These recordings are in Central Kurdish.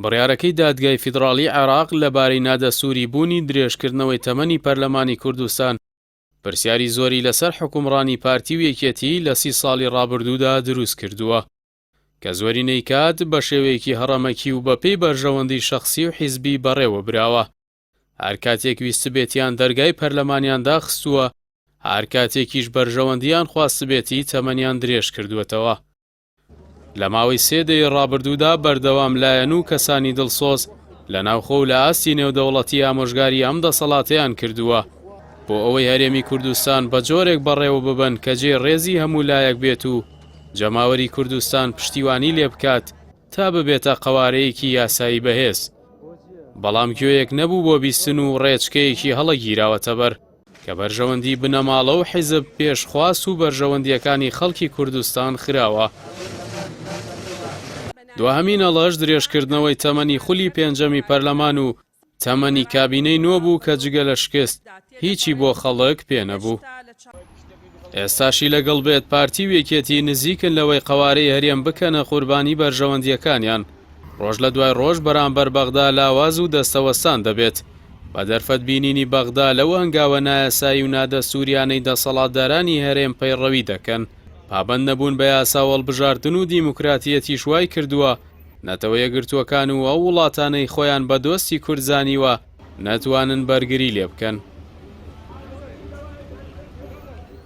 بڕیارەکەی دادگای فیدراڵی عێراق لەبارەی نادەسووری بوونی درێژکردنەوەی تەمەنی پەرلەمانی کوردستان پرسیاری زۆری لەسەر حکومڕانی پارتی و یەکێتی لە 30 ساڵی ڕابردوودا دروست کردووە کە زۆرینەی کات بە شێوەیەکی هەڕەمەکی و بەپێی بەرژەوەندی شەخسی و حیزبی بەڕێوە براوە. هەر کاتێک ویست بێتیان دەرگای پەرلەمانیان داخستووە، هەر کاتێکیش بەرژەوەندیان خواست بێتی تەمەنیان درێژ کردووەتەوە. لە ماوەی 3 دەی ڕابردوودا بەردەوام لایەن و کەسانی دڵسۆز لە ناوخۆ و لە ئاستی نێودەوڵەتی ئامۆژگاری ئەم دەسەڵاتیان کردووە بۆ ئەوەی هەرێمی کوردستان بە جۆرێک بەڕێوە ببن کە جێ ڕێزی هەموو لایەک بێت و جەماوەری کوردستان پشتیوانی لێ بکات تا ببێتە قەوارەیەکی یاسایی بەهێز. بەڵام گوێیەک نەبوو بۆ بیستن و ڕێچکەیەکی هەڵەگیراوەتە بەر کە بەرژەوەندی بنەماڵە و حیزب پێشخواست و بەرژەوەندیەکانی خەڵکی کوردستان خراوە. دوهەمین ئەڵەش درێژکردنەوەی تەمەنی خولی پێنجەمی پەرلەمان و تەمەنی کابینەی نوێ بوو کە جگە لە شکست هیچی بۆ خەڵک پێنەبوو. ئێستاشی لەگەڵ بێت پارتی و یەکێتی نزیکن لەوەی قەوارەی هەرێم بکەنە قوربانی بەرژەوەندیەکانیان. ڕۆژ لە دوای ڕۆژ بەرامبەر بەغدا لاواز و دەستەوەستان دەبێت بە دەرفەت بینینی بەغدا لەو هەنگاوە نایاسایی و نادەسووریانەی دەسەڵاتدارانی هەرێم پەیڕەوی دەکەن. پابەند نەبوون بە یاسا وەڵبژاردن و دیموکراتیەتی شوای کردووە نەتەوە یەکگرتووەکان و ئەو وڵاتانەی خۆیان بە دۆستی کورتزانیوە نەتوانن بەرگری لێ بکەن.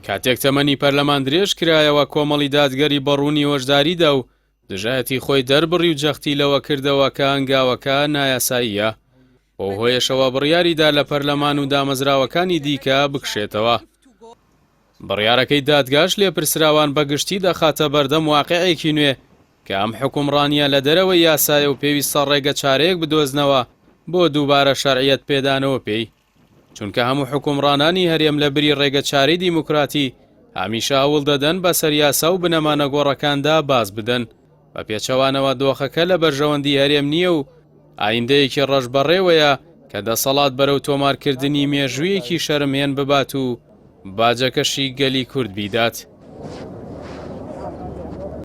کاتێک تەمەنی پەرلەمان درێژ کرایەوە کۆمەڵی دادگەری بەڕوونی هۆشداریدا و دژایەتی خۆی دەربڕی و جەختی لەوە کردەوە کە هەنگاوەکە نایاساییە. بۆ هۆیشەوە بڕیاریدا لە پەرلەمان و دامەزراوەکانی دیکە بکشێتەوە. بڕیارەکەی دادگاش لێپرسراوان بەگشتی دەخاتە بەردەم واقعێکی نوێ کە ئەم حکومڕانیە لە دەرەوەی یاسایە و پێویستە ڕێگە چارەیەک بدۆزنەوە بۆ دووبارە شەرعیەت پێدانەوە پێی. چونکە هەموو حکومڕانانی هەرێم لە بری ڕێگە چارەی دیموکراتی هەمیشە هەوڵ دەدەن بەسەر یاسا و بنەمانە گۆڕەکاندا باز بدەن بە پێچەوانەوە دۆخەکە لە بەرژەوەندی هەرێم نییە و ئایندەیەکی ڕەشبەڕێوەیە کە دەسەڵات بەرەو تۆمارکردنی مێژوویەکی شەرمهێن ببات و باجەکەشی گەلی کورد بیدات.